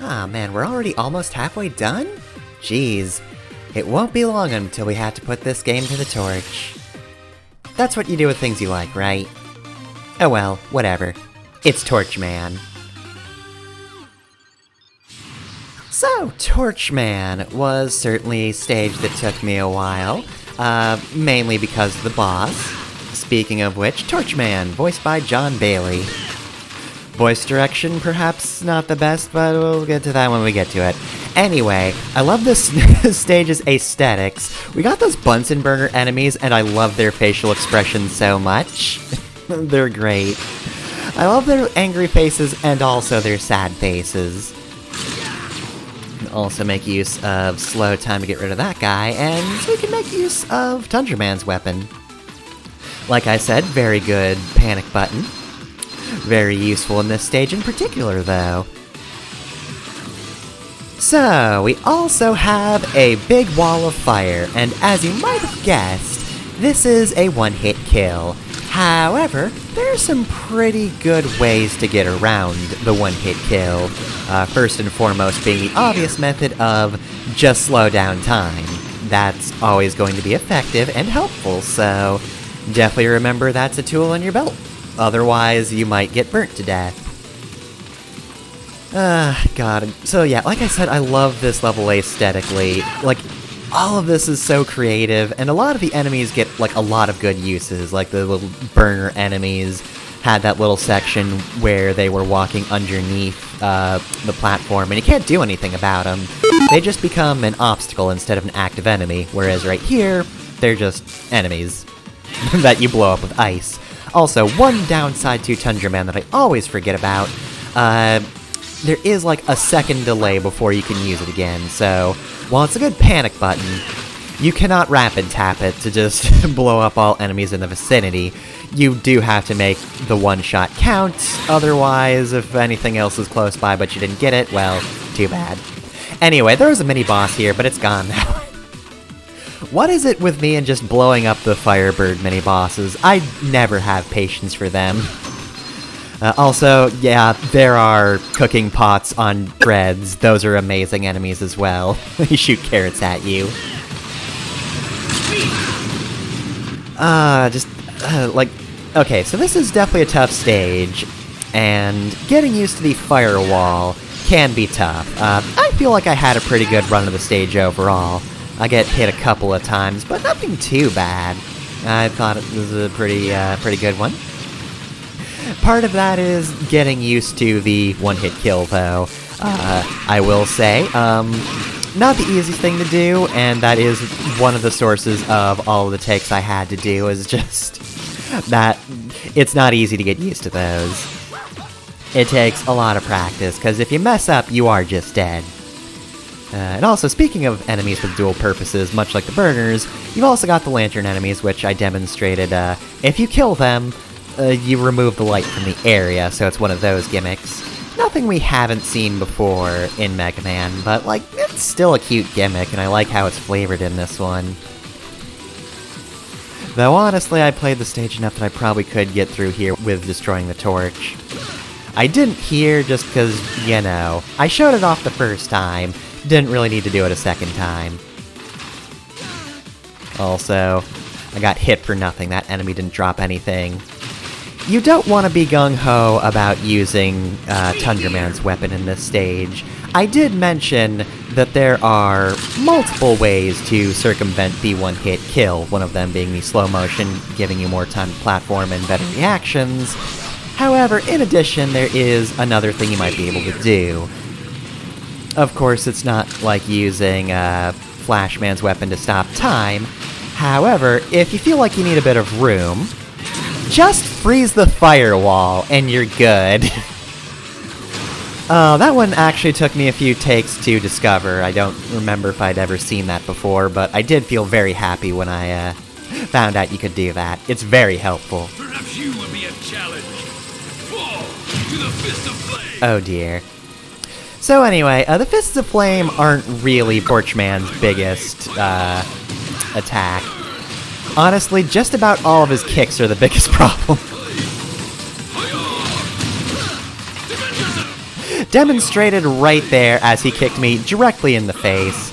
Ah man, we're already almost halfway done? Jeez, it won't be long until we have to put this game to the torch. That's what you do with things you like, right? Oh well, whatever. It's Torchman. So, Torchman was certainly a stage that took me a while, mainly because of the boss. Speaking of which, Torchman, voiced by John Bailey. Voice direction, perhaps not the best, but we'll get to that when we get to it. Anyway, I love this stage's aesthetics. We got those Bunsen burner enemies, and I love their facial expressions so much. They're great. I love their angry faces and also their sad faces. Also make use of slow time to get rid of that guy, and we can make use of Tundraman's weapon. Like I said, very good panic button. Very useful in this stage in particular, though. So, we also have a big wall of fire, and as you might have guessed, this is a one-hit kill. However, there are some pretty good ways to get around the one-hit kill. First and foremost being the obvious method of just slow down time. That's always going to be effective and helpful, so definitely remember that's a tool in your belt. Otherwise, you might get burnt to death. God. So yeah, like I said, I love this level aesthetically. Like, all of this is so creative, and a lot of the enemies get, like, a lot of good uses. Like, the little burner enemies had that little section where they were walking underneath the platform, and you can't do anything about them. They just become an obstacle instead of an active enemy, whereas right here, they're just enemies that you blow up with ice. Also, one downside to Tundraman that I always forget about, there is like a second delay before you can use it again, so while it's a good panic button, you cannot rapid tap it to just blow up all enemies in the vicinity. You do have to make the one shot count, otherwise if anything else is close by but you didn't get it, well, too bad. Anyway, there was a mini-boss here, but it's gone now. What is it with me and just blowing up the Firebird mini-bosses? I never have patience for them. Also, yeah, there are cooking pots on breads. Those are amazing enemies as well. They shoot carrots at you. Okay, so this is definitely a tough stage, and getting used to the firewall can be tough. I feel like I had a pretty good run of the stage overall. I get hit a couple of times, but nothing too bad. I thought it was a pretty good one. Part of that is getting used to the one-hit kill, though. I will say, not the easiest thing to do, and that is one of the sources of all of the takes I had to do, is just that it's not easy to get used to those. It takes a lot of practice, because if you mess up, you are just dead. And also, speaking of enemies with dual purposes, much like the burners, you've also got the lantern enemies, which I demonstrated. If you kill them, you remove the light from the area, so it's one of those gimmicks. Nothing we haven't seen before in Mega Man, but, like, it's still a cute gimmick, and I like how it's flavored in this one. Though, honestly, I played the stage enough that I probably could get through here with destroying the torch. I didn't here just because, you know, I showed it off the first time, didn't really need to do it a second time. Also, I got hit for nothing, that enemy didn't drop anything. You don't want to be gung-ho about using Tundraman's weapon in this stage. I did mention that there are multiple ways to circumvent the one-hit kill, one of them being the slow motion, giving you more time to platform and better reactions. However, in addition, there is another thing you might be able to do. Of course, it's not like using Flashman's weapon to stop time. However, if you feel like you need a bit of room, just freeze the firewall, and you're good. That one actually took me a few takes to discover. I don't remember if I'd ever seen that before, but I did feel very happy when I found out you could do that. It's very helpful. Perhaps you will be a challenge. Fall to the Fist of Flame. Oh dear. So anyway, the Fists of Flame aren't really Torchman's biggest attack. Honestly, just about all of his kicks are the biggest problem. demonstrated right there as he kicked me directly in the face.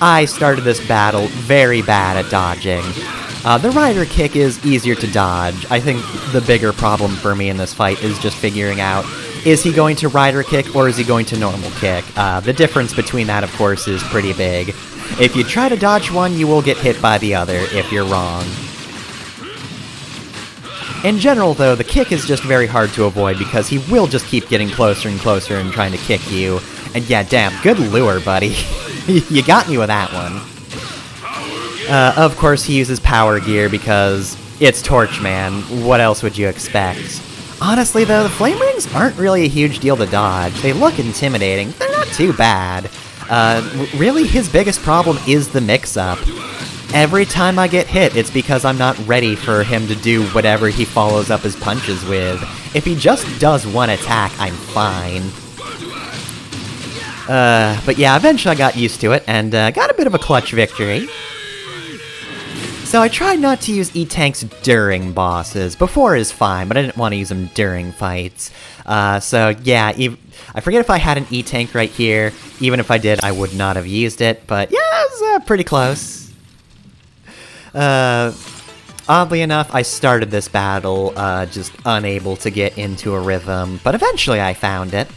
I started this battle very bad at dodging. The rider kick is easier to dodge. I think the bigger problem for me in this fight is just figuring out, is he going to rider kick or is he going to normal kick? The difference between that, of course, is pretty big. If you try to dodge one, you will get hit by the other if you're wrong. In general, though, the kick is just very hard to avoid because he will just keep getting closer and closer and trying to kick you. And yeah, damn, good lure, buddy. You got me with that one. Of course, he uses power gear because it's Torchman. What else would you expect? Honestly, though, the flame rings aren't really a huge deal to dodge. They look intimidating. They're not too bad. Really, his biggest problem is the mix-up. Every time I get hit, it's because I'm not ready for him to do whatever he follows up his punches with. If he just does one attack, I'm fine. But yeah, eventually I got used to it, and got a bit of a clutch victory. So I tried not to use E-Tanks during bosses. Before is fine, but I didn't want to use them during fights. So yeah, I forget if I had an E-Tank right here. Even if I did, I would not have used it, but yeah, it was pretty close. Oddly enough, I started this battle just unable to get into a rhythm, but eventually I found it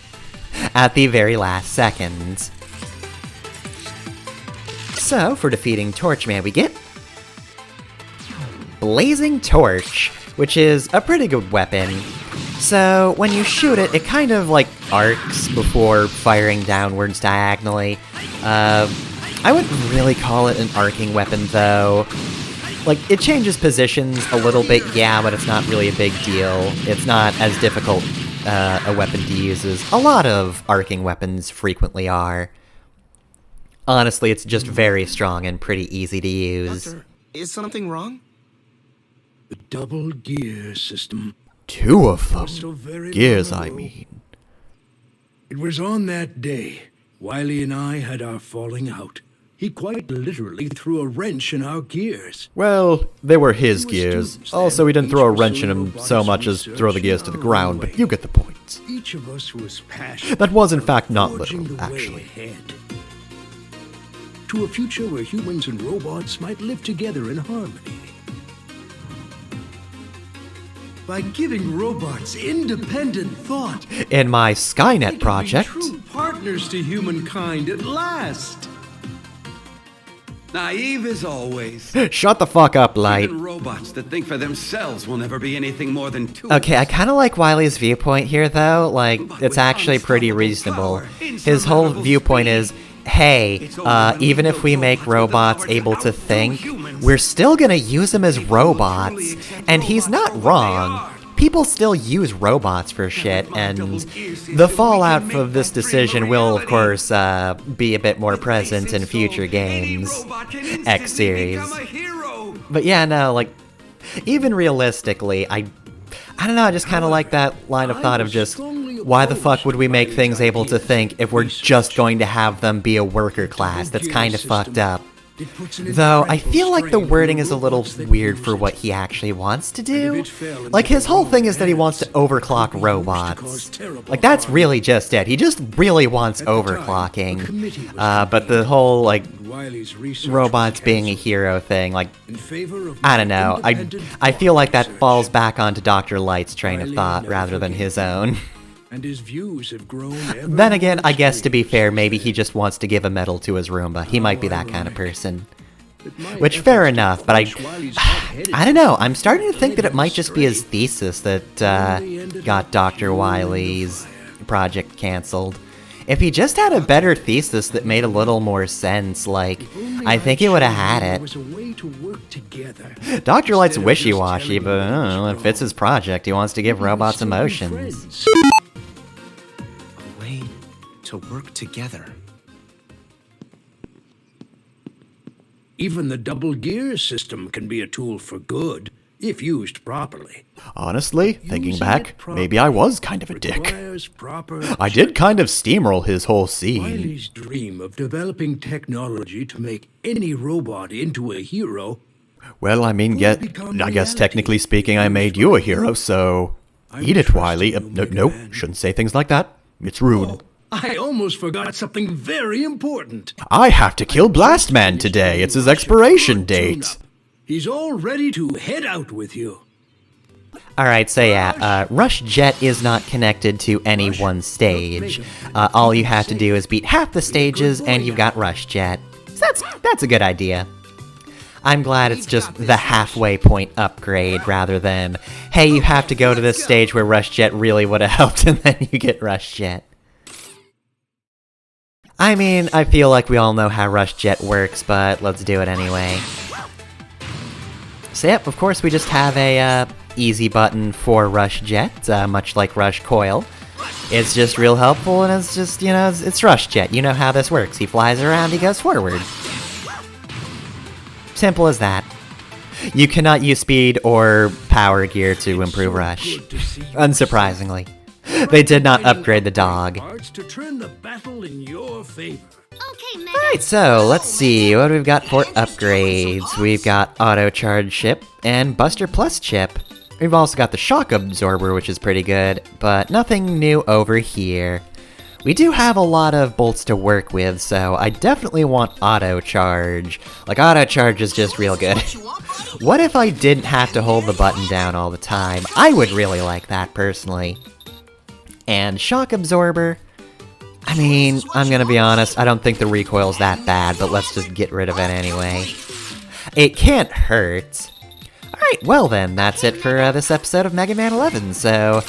at the very last second. So, for defeating Torchman, we get Blazing Torch, which is a pretty good weapon. So, when you shoot it, it kind of, like, arcs before firing downwards diagonally. I wouldn't really call it an arcing weapon, though. Like, it changes positions a little bit, yeah, but it's not really a big deal. It's not as difficult a weapon to use as a lot of arcing weapons frequently are. Honestly, it's just very strong and pretty easy to use. Doctor, is something wrong? The double gear system. 2 of them. So very Gears, long I ago. mean. It was on that day, Wily and I had our falling out. He quite literally threw a wrench in our gears. Well, they were his We were gears. students Also, then. he didn't Each throw a was wrench in doing them robotics so much as research throw the gears in to the our ground, way. but you get the point. Each of us was passionate. That was, in about fact, not forging literal, the way actually. ahead. To a future where humans and robots might live together in harmony. By giving robots independent thought, In my they Skynet could project, be true partners to humankind at last. Naive as always. shut the fuck up, Light. Even robots that think for themselves will never be anything more than tools. Okay, I kind of like Wily's viewpoint here, though. Like, But it's with actually pretty unstoppable reasonable. power, His whole insurmountable viewpoint speed. is, hey, It's over even if we make robots able to think, we're still gonna use them as robots. And he's not wrong. People still use robots for shit, and the fallout of this decision will, of course, be a bit more present in future games. X series. But yeah, no, like, even realistically, I don't know, I just kind of like that line of thought of just, why the fuck would we make things able to think if we're just going to have them be a worker class? That's kind of fucked up. Though, I feel like the wording is a little weird for what he actually wants to do. Like, his whole thing is that he wants to overclock robots. Like, that's really just it. He just really wants overclocking. But the whole, like, robots being a hero thing, like, I don't know. I feel like that falls back onto Dr. Light's train of thought rather than his own. And his views have grown ever Then again, more I guess to be strange. fair, maybe he just wants to give a medal to his Roomba. He might be that kind of person. That my Which, fair efforts to enough, but push Wily's hot-headed I don't know. I'm starting to think that it might just be his thesis that got Dr. Wily's project canceled. If he just had a better thesis that made a little more sense, like, I think he would have had There it. was a way to work together. Dr. Light's Instead of just wishy-washy, telling but I don't know, it fits his project. He wants to give we would robots still be emotions. friends. A way to work together. Even the double gear system can be a tool for good, if used properly. Honestly, thinking Using back, it properly maybe I was kind of a dick. requires proper I did kind of steamroll his whole scene. Wily's dream of developing technology to make any robot into a hero. Well, I mean, become I guess reality. technically speaking, I made you a hero, so I eat it, trust Wily. you, No, Mega no, Man. shouldn't say things like that. It's rude. I almost forgot something very important. I have to kill Blastman today. It's his expiration date. He's all ready to head out with you. Alright, so yeah, Rush Jet is not connected to any one stage. All you have to do is beat half the stages and you've got Rush Jet. So that's a good idea. I'm glad it's just the halfway point upgrade rather than, hey, you have to go to this stage where Rush Jet really would have helped and then you get Rush Jet. I mean, I feel like we all know how Rush Jet works, but let's do it anyway. So yep, of course we just have a easy button for Rush Jet, much like Rush Coil. It's just real helpful and it's just, you know, it's Rush Jet. You know how this works. He flies around, he goes forward. Simple as that. You cannot use speed or power gear to improve Rush. Unsurprisingly. They did not upgrade the dog. To turn the battle in your favor. Alright, so let's see what we've got for upgrades. We've got Auto Charge Chip and Buster Plus Chip. We've also got the Shock Absorber, which is pretty good, but nothing new over here. We do have a lot of bolts to work with, so I definitely want Auto Charge. Like, Auto Charge is just real good. What if I didn't have to hold the button down all the time? I would really like that, personally. And Shock Absorber, I mean, I'm gonna be honest, I don't think the recoil's that bad, but let's just get rid of it anyway. It can't hurt. Alright, well then, that's it for this episode of Mega Man 11, so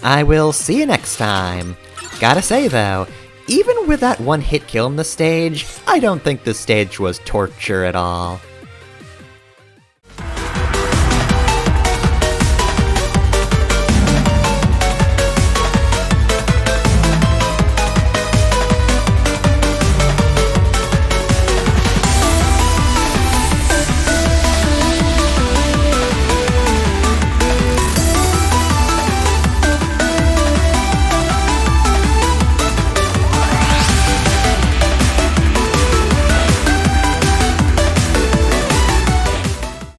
I will see you next time. Gotta say though, even with that one hit kill in the stage, I don't think this stage was torture at all.